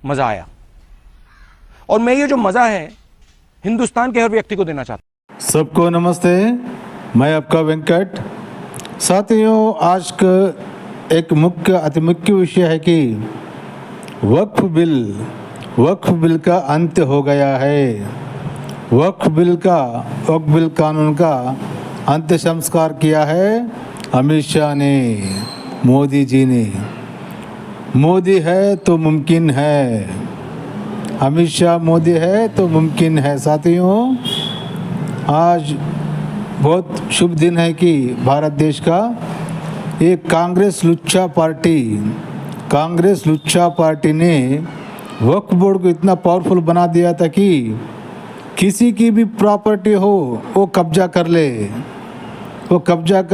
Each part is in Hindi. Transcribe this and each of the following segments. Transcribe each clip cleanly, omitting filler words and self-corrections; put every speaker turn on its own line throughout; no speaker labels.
मजा आया और मैं ये जो मजा है हिंदुस्तान के हर व्यक्ति को देना चाहता हूं।
सबको नमस्ते, मैं आपका वेंकट। साथियों, आज का एक अति मुख्य विषय है कि वक्फ बिल का अंत हो गया है। वक्फ बिल कानून का अंत्य संस्कार किया है अमित शाह ने, मोदी जी ने। मोदी है तो मुमकिन है, अमित शाह मोदी है तो मुमकिन है। साथियों, आज बहुत शुभ दिन है कि भारत देश का एक कांग्रेस लुच्चा पार्टी ने वक्फ बोर्ड को इतना पावरफुल बना दिया था कि किसी की भी प्रॉपर्टी हो वो कब्जा कर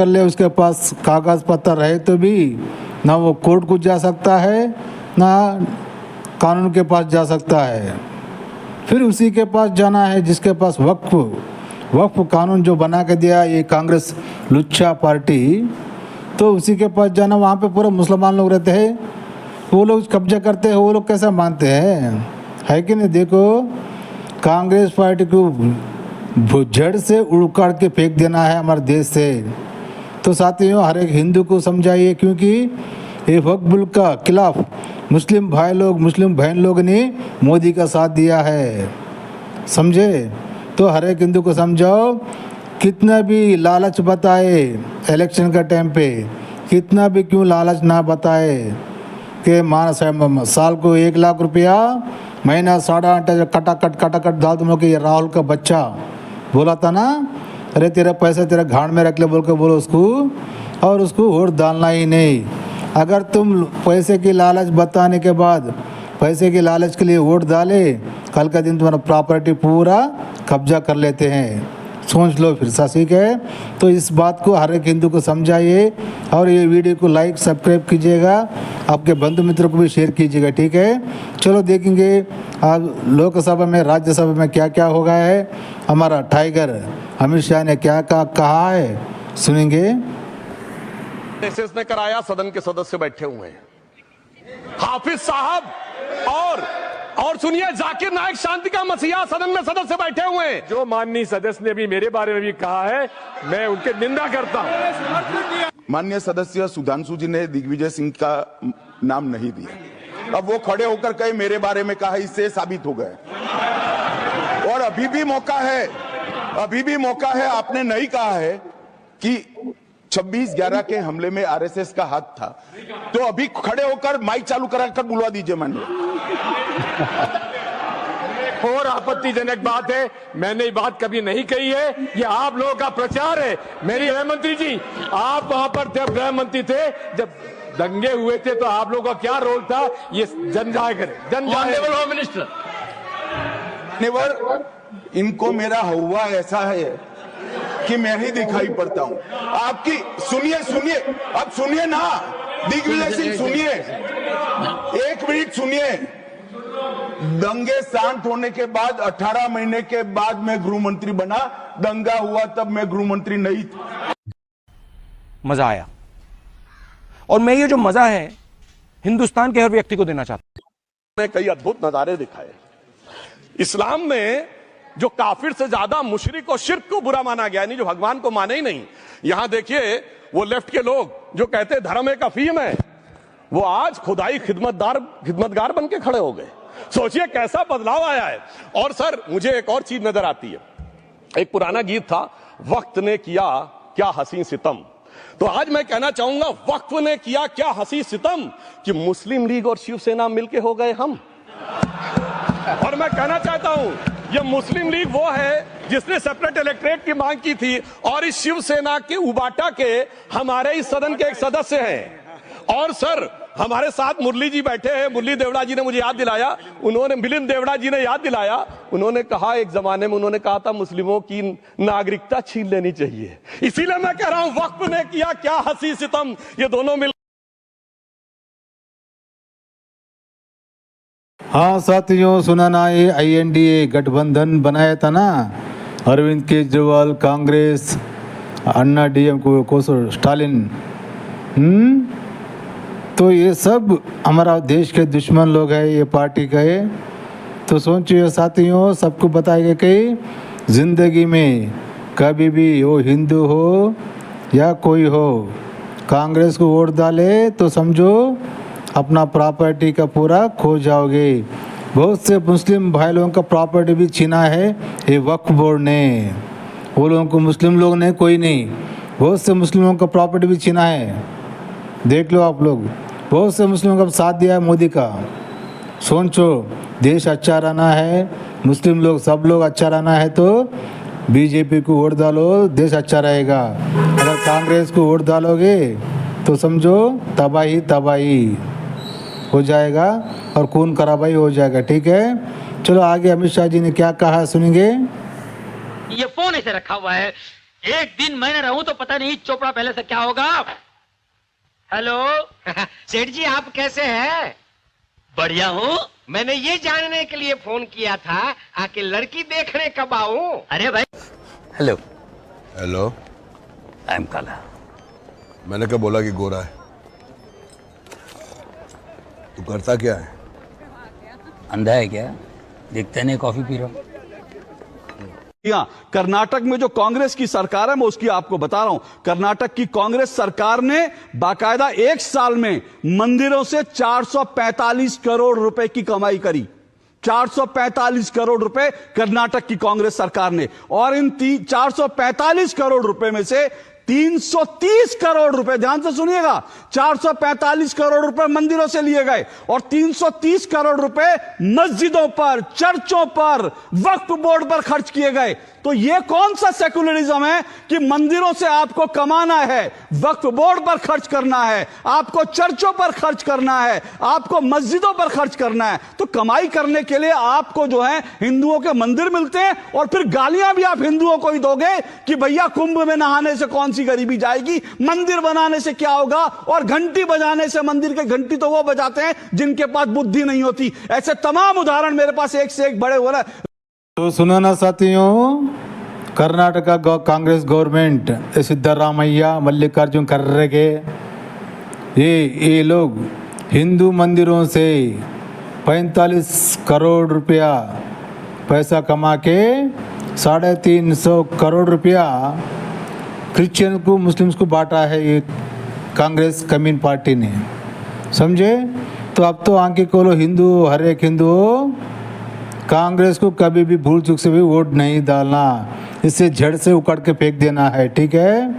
ले, उसके पास कागज़ पत्तर रहे तो भी ना वो कोर्ट को जा सकता है ना कानून के पास जा सकता है। फिर उसी के पास जाना है जिसके पास वक्फ कानून जो बना के दिया ये कांग्रेस लुच्चा पार्टी, तो उसी के पास जाना। वहाँ पे पूरे मुसलमान लोग रहते हैं, वो लोग कब्जा करते हैं, वो लोग कैसे मानते हैं, है कि नहीं। देखो, कांग्रेस पार्टी को जड़ से उड़काड़ के फेंक देना है हमारे देश से। तो साथियों, हर एक हिंदू को समझाइए, क्योंकि ये वक्फ बिल का खिलाफ मुस्लिम बहन लोग ने मोदी का साथ दिया है, समझे। तो हर एक हिंदू को समझाओ, कितना भी लालच बताए इलेक्शन का टाइम पे, कितना भी क्यों लालच ना बताए कि साल को 1 लाख रुपया, महीना 8.5 कटाकट दाल। तुम लोग के राहुल का बच्चा बोला था ना, अरे तेरा पैसा तेरा घाड़ में रख ले बोल के बोलो उसको, और उसको वोट डालना ही नहीं। अगर तुम पैसे की लालच बताने के बाद पैसे की लालच के लिए वोट डाले, कल का दिन तुम्हारा प्रॉपर्टी पूरा कब्जा कर लेते हैं। सोच लो फिर, ठीक है। तो इस बात को हर एक हिंदू को समझाइए और ये वीडियो को लाइक सब्सक्राइब कीजिएगा, आपके बंधु मित्रों को भी शेयर कीजिएगा, ठीक है। चलो देखेंगे आज लोकसभा में राज्यसभा में क्या क्या हो गया है। हमारा टाइगर अमित शाह ने क्या कहा है, सुनेंगे।
ने कराया, सदन के सदस्य बैठे हुए हैं, हाफिज साहब और सुनिए, जाकिर नाइक शांति का मसीहा सदन में सदस्य बैठे हुए हैं।
जो माननीय सदस्य ने भी मेरे बारे में भी कहा है, मैं उनके निंदा करता हूं।
माननीय सदस्य सुधांशु जी ने दिग्विजय सिंह का नाम नहीं दिया, अब वो खड़े होकर कहे मेरे बारे में कहा, इससे साबित हो गए। और अभी भी मौका है, आपने नहीं कहा है कि 26/11 के हमले में आरएसएस का हाथ था, तो अभी खड़े होकर माइक चालू कराकर बुलवा दीजिए।
और आपत्तिजनक बात है, मैंने ये बात कभी नहीं कही है, ये आप लोगों का प्रचार है। मेरी गृह मंत्री जी, आप वहां पर जब गृह मंत्री थे, जब दंगे हुए थे, तो आप लोगों का क्या रोल था, ये जन जाएगा मिनिस्टर।
इनको मेरा हुआ ऐसा है कि मैं ही दिखाई पड़ता हूं। आपकी सुनिए, अब सुनिए ना, दिग्विजय सिंह सुनिए, 1 मिनट सुनिए। दंगे शांत होने के बाद 18 महीने के बाद मैं गृह मंत्री बना, दंगा हुआ तब मैं गृह मंत्री नहीं था।
मजा आया और मैं ये जो मजा है हिंदुस्तान के हर व्यक्ति को देना चाहता हूं।
ने कई अद्भुत नजारे दिखाए। इस्लाम में जो काफिर से ज्यादा मुशरिक और शिर्क को बुरा माना गया, नहीं जो भगवान को माने ही नहीं। यहां देखिए, वो लेफ्ट के लोग जो कहते धर्म एक अफीम है, वो आज खुदाई खिदमतगार बन के खड़े हो गए। सोचिए कैसा बदलाव आया है। और सर, मुझे एक और चीज नजर आती है। एक पुराना गीत था, वक्त ने किया क्या हसी सितम। तो आज मैं कहना चाहूंगा, वक्त ने किया क्या हसी सितम कि मुस्लिम लीग और शिवसेना मिलके हो गए हम। और मैं कहना चाहता हूं, ये मुस्लिम लीग वो है जिसने सेपरेट इलेक्टोरेट की मांग की थी, और इस शिवसेना के उबाटा के हमारे इस सदन के एक सदस्य हैं। और सर, हमारे साथ मुरली जी बैठे हैं, मुरली देवड़ा जी ने मुझे याद दिलाया, मिलिंद देवड़ा जी ने याद दिलाया, उन्होंने कहा एक जमाने में उन्होंने कहा था मुस्लिमों की नागरिकता छीन लेनी चाहिए। इसीलिए मैं कह रहा हूं, वक्त ने किया क्या हसी सितम, ये दोनों मिल
हाँ साथियों, सुना ना, ये INDA गठबंधन बनाया था ना, अरविंद केजरीवाल, कांग्रेस, अन्ना DMK को स्टालिन, तो ये सब हमारा देश के दुश्मन लोग हैं, ये पार्टी का है। तो सोचिए साथियों, सबको बताएगा कि ज़िंदगी में कभी भी वो हिंदू हो या कोई हो, कांग्रेस को वोट डाले तो समझो अपना प्रॉपर्टी का पूरा खो जाओगे। बहुत से मुस्लिम भाई लोगों का प्रॉपर्टी भी छीना है ये वक्फ बोर्ड ने, वो लोगों को, मुस्लिम लोग ने कोई नहीं, बहुत से मुस्लिमों का प्रॉपर्टी भी छीना है। देख लो आप लोग, बहुत से मुस्लिमों का साथ दिया है मोदी का। सोचो, देश अच्छा रहना है, मुस्लिम लोग सब लोग अच्छा रहना है तो BJP को वोट डालो, देश अच्छा रहेगा। अगर कांग्रेस को वोट डालोगे तो समझो तबाही तबाही हो जाएगा और खून खराबाई हो जाएगा। ठीक है, चलो आगे अमित शाह जी ने क्या कहा सुनेंगे।
ये फोन ऐसे रखा हुआ है, एक दिन मैं न रहूं तो पता नहीं चोपड़ा पहले से क्या होगा। हेलो
सेठ जी, आप कैसे हैं?
बढ़िया हूँ।
मैंने ये जानने के लिए फोन किया था आके लड़की देखने कब आऊं?
अरे भाई, हेलो
हेलो,
आई एम काला।
मैंने क्या बोला कि गोरा है? तू करता क्या है?
अंधा है क्या? दिखते नहीं, कॉफी पी रहा हूँ।
कर्नाटक में जो कांग्रेस की सरकार है, मैं उसकी आपको बता रहा हूं, कर्नाटक की कांग्रेस सरकार ने बाकायदा एक साल में मंदिरों से 445 करोड़ रुपए की कमाई करी। 445 करोड़ रुपए कर्नाटक की कांग्रेस सरकार ने, और इन 445 करोड़ रुपए में से 330 करोड़ रुपए, ध्यान से सुनिएगा, 445 करोड़ रुपए मंदिरों से लिए गए और 330 करोड़ रुपए मस्जिदों पर, चर्चों पर, वक्फ बोर्ड पर खर्च किए गए। तो यह कौन सा सेकुलरिज्म है कि मंदिरों से आपको कमाना है, वक्फ बोर्ड पर खर्च करना है, आपको चर्चों पर खर्च करना है, आपको मस्जिदों पर खर्च करना है। तो कमाई करने के लिए आपको जो है हिंदुओं के मंदिर मिलते हैं और फिर गालियां भी आप हिंदुओं को ही दोगे कि भैया कुंभ में नहाने से कौन सी गरीबी जाएगी, मंदिर बनाने से क्या होगा, और घंटी बजाने से, मंदिर के घंटी तो वो बजाते हैं जिनके पास बुद्धि नहीं होती। ऐसे तमाम उदाहरण मेरे पास एक से एक बड़े हो रहे हैं।
तो सुनो ना साथियों, कर्नाटका कांग्रेस गवर्नमेंट, सिद्धरामैया, मल्लिकार्जुन खड़गे, ये लोग हिंदू मंदिरों से 45 करोड़ रुपया पैसा कमा के 350 करोड़ रुपया क्रिश्चियन को, मुस्लिम्स को बांटा है ये कांग्रेस कम्युनिस्ट पार्टी ने, समझे। तो अब तो आंखें खोलो हिंदू, हर एक हिंदू कांग्रेस को कभी भी भूल चूक से भी वोट नहीं डालना, इससे जड़ से उकड़ के फेंक देना है। ठीक है,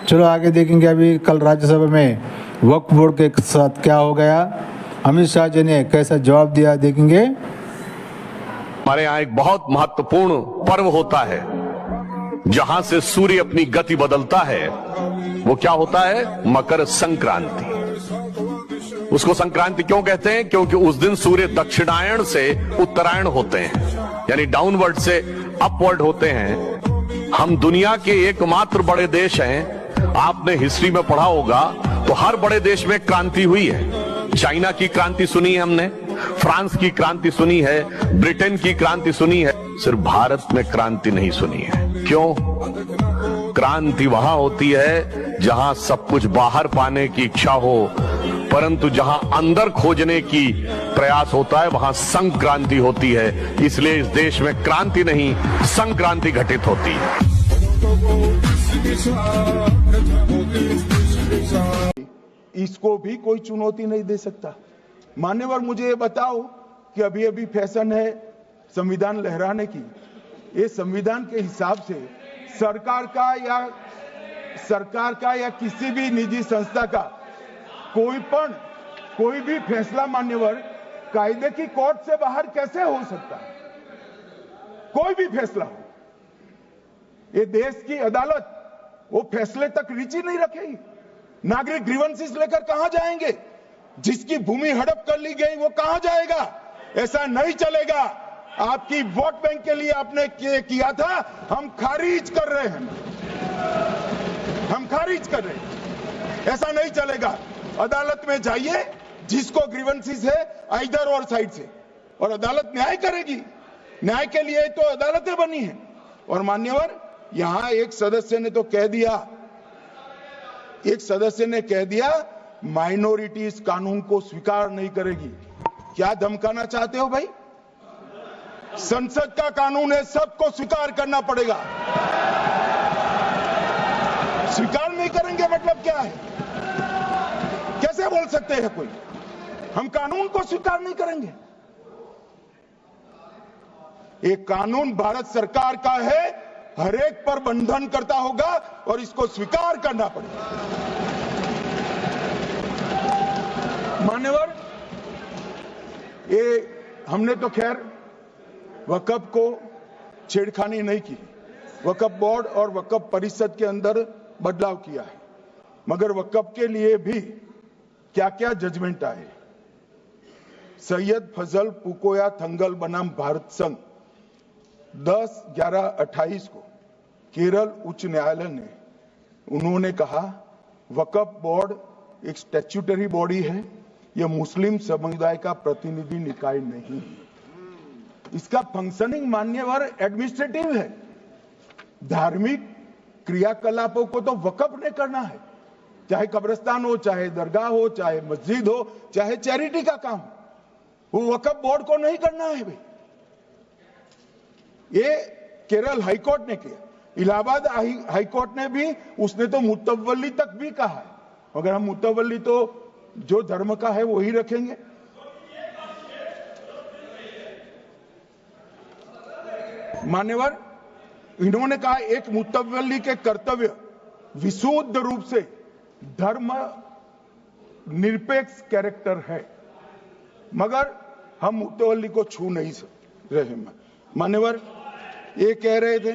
चलो आगे देखेंगे। अभी कल राज्यसभा में वक्फ बोर्ड के साथ क्या हो गया, अमित शाह जी ने कैसा जवाब दिया, देखेंगे।
हमारे यहाँ एक बहुत महत्वपूर्ण पर्व होता है जहां से सूर्य अपनी गति बदलता है, वो क्या होता है? मकर संक्रांति। उसको संक्रांति क्यों कहते हैं? क्योंकि उस दिन सूर्य दक्षिणायण से उत्तरायण होते हैं, यानी डाउनवर्ड से अपवर्ड होते हैं। हम दुनिया के एकमात्र बड़े देश हैं। आपने हिस्ट्री में पढ़ा होगा तो हर बड़े देश में क्रांति हुई है। चाइना की क्रांति सुनी है हमने, फ्रांस की क्रांति सुनी है, ब्रिटेन की क्रांति सुनी है, सिर्फ भारत में क्रांति नहीं सुनी है। क्यों? क्रांति वहां होती है जहां सब कुछ बाहर पाने की इच्छा हो, परंतु जहां अंदर खोजने की प्रयास होता है वहां संक्रांति होती है। इसलिए इस देश में क्रांति नहीं, संक्रांति घटित होती है।
इसको भी कोई चुनौती नहीं दे सकता। मान्यवर, मुझे ये बताओ कि अभी अभी फैशन है संविधान लहराने की, ये संविधान के हिसाब से सरकार का या किसी भी निजी संस्था का कोई भी फैसला मान्यवर कायदे की कोर्ट से बाहर कैसे हो सकता है? कोई भी फैसला हो, ये देश की अदालत वो फैसले तक रीच नहीं रखेगी। नागरिक ग्रीवेंसेस लेकर कहां जाएंगे? जिसकी भूमि हड़प कर ली गई वो कहां जाएगा? ऐसा नहीं चलेगा। आपकी वोट बैंक के लिए आपने किया था, हम खारिज कर रहे हैं, हम खारिज कर रहे हैं। ऐसा नहीं चलेगा। अदालत में जाइए, जिसको ग्रीवेंसेस है इधर और साइड से, और अदालत न्याय करेगी। न्याय के लिए तो अदालतें बनी हैं। और मान्यवर, यहां एक सदस्य ने तो कह दिया, माइनॉरिटी इस कानून को स्वीकार नहीं करेगी। क्या धमकाना चाहते हो भाई? संसद का कानून है, सबको स्वीकार करना पड़ेगा। स्वीकार नहीं करेंगे मतलब क्या है? कैसे बोल सकते हैं कोई? हम कानून को स्वीकार नहीं करेंगे। एक कानून भारत सरकार का है, हर एक पर बंधन करता होगा और इसको स्वीकार करना पड़ेगा। मान्यवर, ये हमने तो खैर वक्फ को छेड़खानी नहीं की। वक्फ बोर्ड और वक्फ परिषद के अंदर बदलाव किया है, मगर वक्फ के लिए भी क्या क्या जजमेंट आए। सैयद फजल पुकोया थंगल बनाम भारत संघ 10/11/28 को केरल उच्च न्यायालय ने उन्होंने कहा वक्फ बोर्ड एक स्टैट्यूटरी बॉडी है, यह मुस्लिम समुदाय का प्रतिनिधि निकाय नहीं है। इसका फंक्शनिंग मान्यवर एडमिनिस्ट्रेटिव है। धार्मिक क्रियाकलापों को तो वक्फ ने करना है, चाहे कब्रिस्तान हो, चाहे दरगाह हो, चाहे मस्जिद हो, चाहे चैरिटी का काम, वो वक्फ बोर्ड को नहीं करना है भाई। ये केरल हाईकोर्ट ने किया। इलाहाबाद हाईकोर्ट ने भी, उसने तो मुतवल्ली तक भी कहा है। अगर हम मुतवल्ली तो जो धर्म का है वही रखेंगे। मान्यवर, इन्होंने कहा एक मुतवल्ली के कर्तव्य विशुद्ध रूप से धर्म निरपेक्ष कैरेक्टर है, मगर हम मुतवल्ली को छू नहीं रहे। मान्यवर ये कह रहे थे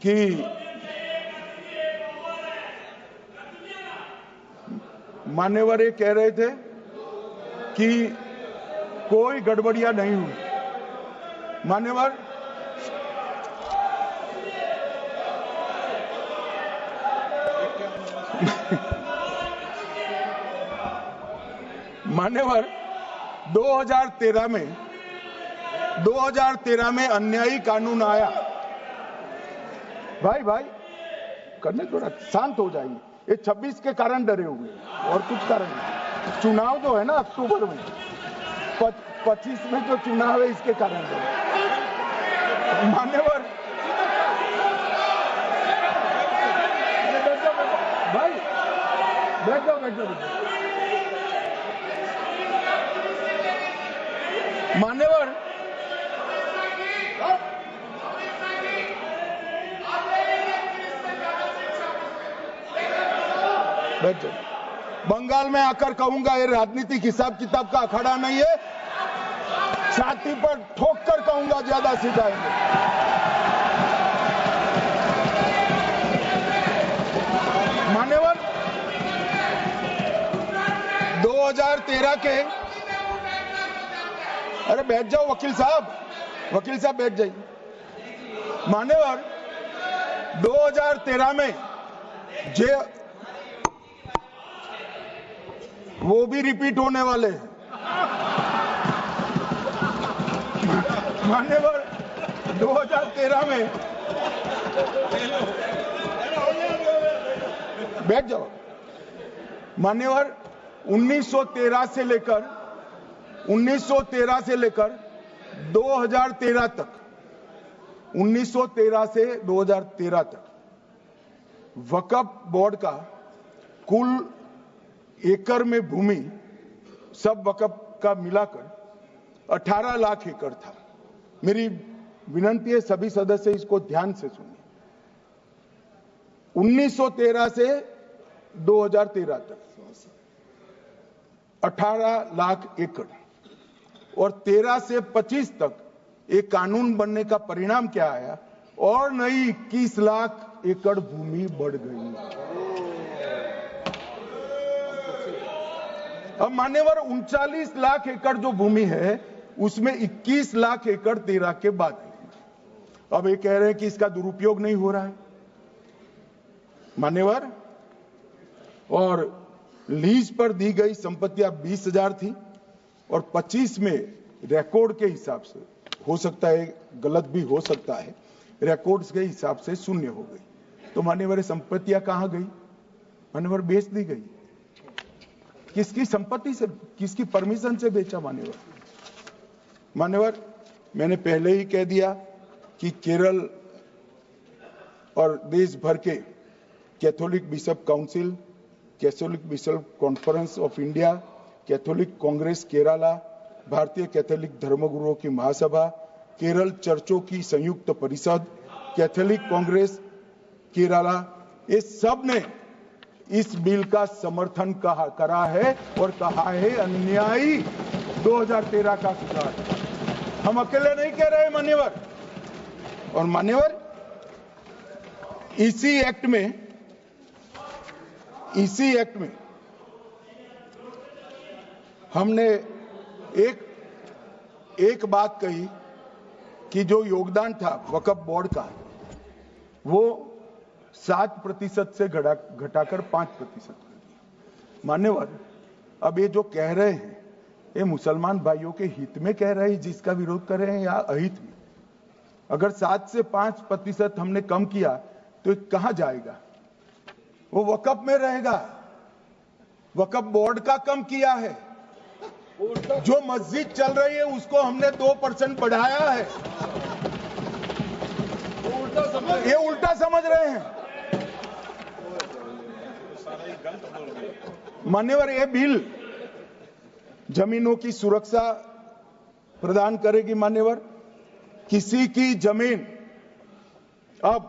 कि मान्यवर ये कह रहे थे कि कोई गड़बड़ियां नहीं हुई। मान्यवर, मान्यवर 2013 में अन्यायी कानून आया। भाई करने, थोड़ा शांत हो जाइए। ये 26 के कारण डरे हुए हैं और कुछ कारण नहीं। चुनाव जो है ना अक्टूबर में, 25 में जो चुनाव है इसके कारण डरे। मान्यवर, भाई बैठ जाओ। मान्यवर, बैठ जाओ। बंगाल में आकर कहूंगा ये राजनीतिक हिसाब किताब का अखाड़ा नहीं है। छाती पर ठोक कर कहूंगा, ज्यादा सिखाएंगे। मान्यवर, 2013 के, अरे बैठ जाओ वकील साहब बैठ जाइए। मान्यवर, 2013 में वो भी रिपीट होने वाले हैं। मान्यवर, 2013 में बैठ जाओ। मान्यवर, 1913 से लेकर 2013 तक 1913 से 2013 तक वक्फ बोर्ड का कुल एकड़ में भूमि सब वक्फ का मिलाकर 18 लाख एकड़ था। मेरी विनंती है सभी सदस्य इसको ध्यान से सुनिए। 1913 से 2013 तक 18 लाख एकड़ और 13 से 25 तक एक कानून बनने का परिणाम क्या आया? और नई 21 लाख एकड़ भूमि बढ़ गई। अब मान्यवर 39 लाख एकड़ जो भूमि है उसमें 21 लाख एकड़ 13 के बाद है। अब ये कह रहे हैं कि इसका दुरुपयोग नहीं हो रहा है मान्यवर। और लीज पर दी गई संपत्तियां 20,000 थी और 25 में रिकॉर्ड के हिसाब से, हो सकता है गलत भी हो सकता है, रिकॉर्ड्स के हिसाब से शून्य हो गई। तो मान्यवर संपत्तियां कहां गई? मान्यवर बेच दी गई। किसकी संपत्ति से, किसकी परमिशन से बेचा? मान्यवर मैंने पहले ही कह दिया कि केरल और देश भर के Catholic bishop council, Catholic bishop conference of India, Catholic Congress Kerala, भारतीय कैथोलिक धर्मगुरुओं की महासभा, केरल चर्चों की संयुक्त परिषद, कैथोलिक कांग्रेस केरला, ये सब ने इस बिल का समर्थन करा है और कहा है अन्यायी 2013 का सुधार। हम अकेले नहीं कह रहे मान्यवर। और मान्यवर इसी एक्ट में हमने एक बात कही कि जो योगदान था वक्फ बोर्ड का वो 7% से घटाकर 5% कर दिया। मान्यवर अब ये जो कह रहे हैं ये मुसलमान भाइयों के हित में कह रहे हैं, जिसका विरोध कर रहे हैं, या अहित में? अगर 7 से 5% हमने कम किया तो ये कहां जाएगा? वो वक्फ में रहेगा। वक्फ बोर्ड का कम किया है। जो मस्जिद चल रही है उसको हमने 2% बढ़ाया है। ये उल्टा समझ रहे हैं मान्यवर। ये बिल जमीनों की सुरक्षा प्रदान करेगी मान्यवर। किसी की जमीन अब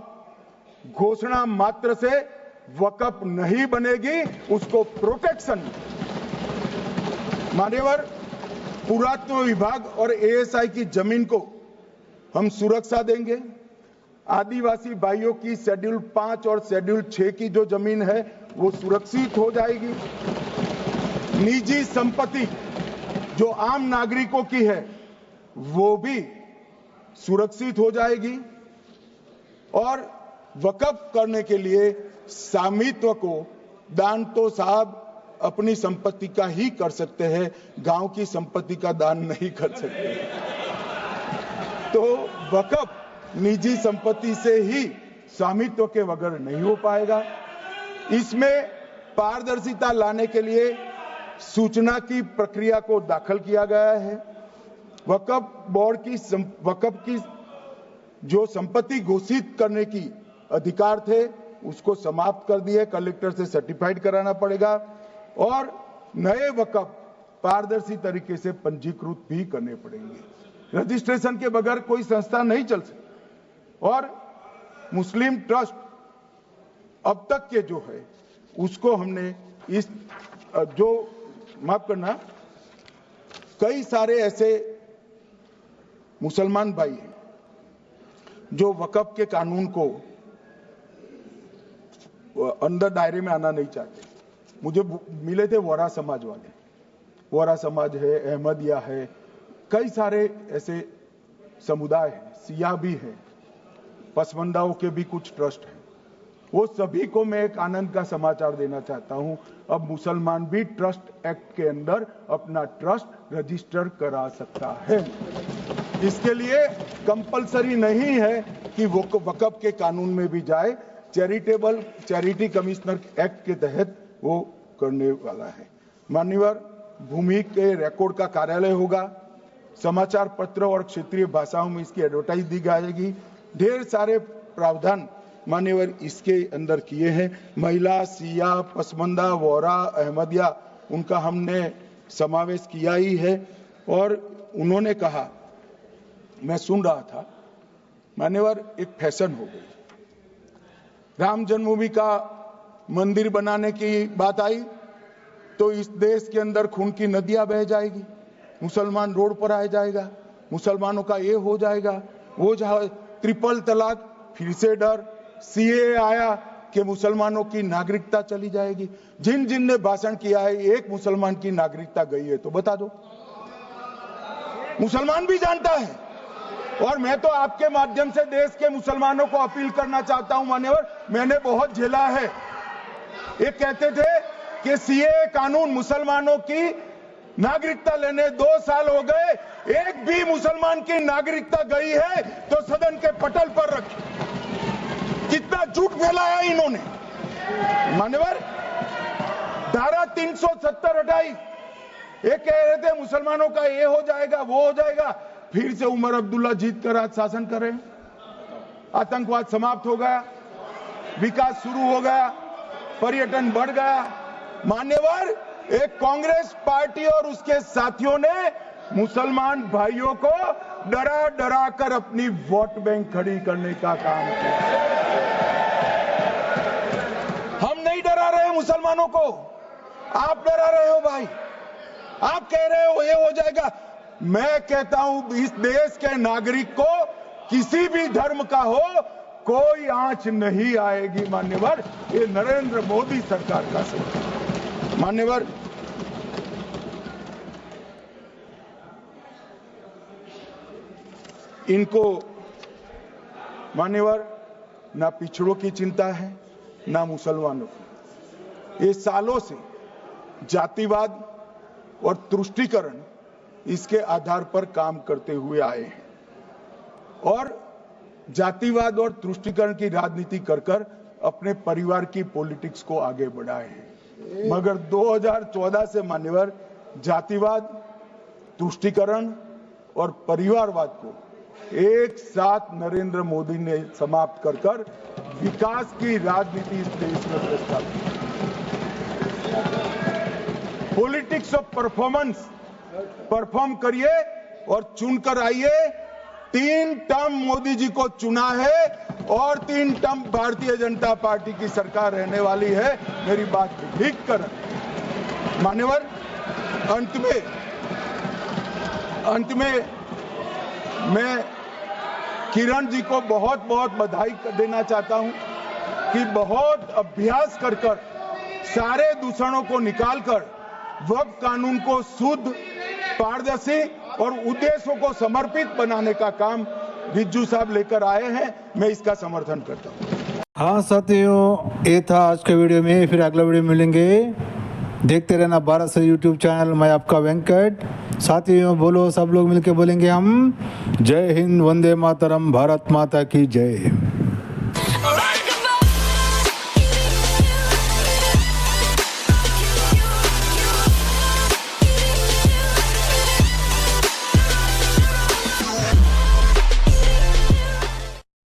घोषणा मात्र से वक्फ नहीं बनेगी, उसको प्रोटेक्शन मान्यवर। पुरातत्व विभाग और एएसआई की जमीन को हम सुरक्षा देंगे। आदिवासी भाइयों की शेड्यूल 5 और शेड्यूल 6 की जो जमीन है वो सुरक्षित हो जाएगी। निजी संपत्ति जो आम नागरिकों की है वो भी सुरक्षित हो जाएगी। और वक्फ करने के लिए स्वामित्व को दान तो साहब अपनी संपत्ति का ही कर सकते हैं, गांव की संपत्ति का दान नहीं कर सकते। तो वक्फ निजी संपत्ति से ही स्वामित्व के बगैर नहीं हो पाएगा। इसमें पारदर्शिता लाने के लिए सूचना की प्रक्रिया को दाखिल किया गया है। वक्फ बोर्ड की वक्फ की जो संपत्ति घोषित करने की अधिकार थे उसको समाप्त कर दिए। कलेक्टर से सर्टिफाइड कराना पड़ेगा और नए वक्फ पारदर्शी तरीके से पंजीकृत भी करने पड़ेंगे। रजिस्ट्रेशन के बगैर कोई संस्था नहीं चल सकती। और मुस्लिम ट्रस्ट अब तक के जो है उसको हमने इस जो माफ करना, कई सारे ऐसे मुसलमान भाई हैं जो वक्फ के कानून को अंदर दायरे में आना नहीं चाहते। मुझे मिले थे वोरा समाज वाले, वोरा समाज है, अहमदिया है, कई सारे ऐसे समुदाय हैं, सिया भी है, पसमंदाओं के भी कुछ ट्रस्ट हैं। वो सभी को मैं एक आनंद का समाचार देना चाहता हूं, अब मुसलमान भी ट्रस्ट एक्ट के अंदर अपना ट्रस्ट रजिस्टर करा सकता है। इसके लिए कंपलसरी नहीं है कि वो वक्फ के कानून में भी जाए, चैरिटी कमिश्नर एक्ट के तहत वो करने वाला है। मान्यवर भूमि के रिकॉर्ड का कार्यालय होगा, समाचार पत्र और क्षेत्रीय भाषाओं में इसकी एडवर्टाइज दी जाएगी। ढेर सारे प्रावधान मान्यवर इसके अंदर किए हैं। महिला, सिया, पसमंदा, वोरा, अहमदिया उनका हमने समावेश किया ही है। और उन्होंने कहा, मैं सुन रहा था मान्यवर, एक फैशन हो गई। राम जन्मभूमि का मंदिर बनाने की बात आई तो इस देश के अंदर खून की नदियां बह जाएगी, मुसलमान रोड पर आ जाएगा, मुसलमानों का ये हो जाएगा, वो ट्रिपल तलाक, फिर से डर, सीए आया कि मुसलमानों की नागरिकता चली जाएगी। जिन जिन ने भाषण किया है, एक मुसलमान की नागरिकता गई है तो बता दो। मुसलमान भी जानता है। और मैं तो आपके माध्यम से देश के मुसलमानों को अपील करना चाहता हूं मान्यवर, मैंने बहुत झेला है। ये कहते थे कि सीए कानून मुसलमानों की नागरिकता लेने 2 साल हो गए, एक भी मुसलमान की नागरिकता गई है तो सदन के पटल पर रखी। कितना झूठ फैलाया इन्होंने। मान्यवर, धारा 370 हटाई, ये कह रहे थे मुसलमानों का ये हो जाएगा वो हो जाएगा, फिर से उमर अब्दुल्ला जीत कर आज शासन कर रहे हैं। आतंकवाद समाप्त हो गया, विकास शुरू हो गया, पर्यटन बढ़ गया। मान्यवर, एक कांग्रेस पार्टी और उसके साथियों ने मुसलमान भाइयों को डरा डरा कर अपनी वोट बैंक खड़ी करने का काम किया। हम नहीं डरा रहे मुसलमानों को, आप डरा रहे हो भाई। आप कह रहे हो ये हो जाएगा। मैं कहता हूं इस देश के नागरिक को किसी भी धर्म का हो कोई आंच नहीं आएगी। मान्यवर, ये नरेंद्र मोदी सरकार का सरकार। मान्यवर, इनको मान्यवर ना पिछड़ों की चिंता है ना मुसलमानों की। ये सालों से जातिवाद और तुष्टीकरण इसके आधार पर काम करते हुए आए हैं और जातिवाद और तुष्टीकरण की राजनीति कर कर अपने परिवार की पॉलिटिक्स को आगे बढ़ाए हैं। मगर 2014 से मान्यवर जातिवाद, तुष्टीकरण और परिवारवाद को एक साथ नरेंद्र मोदी ने समाप्त कर कर विकास की राजनीति इस देश में प्रस्तावित। पॉलिटिक्स ऑफ परफॉर्मेंस, परफॉर्म करिए और चुनकर आइए। 3 टर्म मोदी जी को चुना है और 3 टर्म भारतीय जनता पार्टी की सरकार रहने वाली है। मेरी बात ठीक कर। मान्यवर, अंत में मैं किरण जी को बहुत बहुत बधाई देना चाहता हूं कि बहुत अभ्यास कर कर सारे दूषणों को निकालकर वक्फ कानून को शुद्ध, पारदर्शी और उद्देश्यों को समर्पित बनाने का काम रिज्जू साहब लेकर आए हैं। मैं इसका समर्थन करता हूं।
हाँ साथियों, ये था आज के वीडियो में। फिर अगला वीडियो मिलेंगे। देखते रहना भारत से यूट्यूब चैनल। मैं आपका वेंकट। साथियों बोलो, सब लोग मिलके बोलेंगे हम। जय हिंद, वंदे मातरम, भारत माता की जय।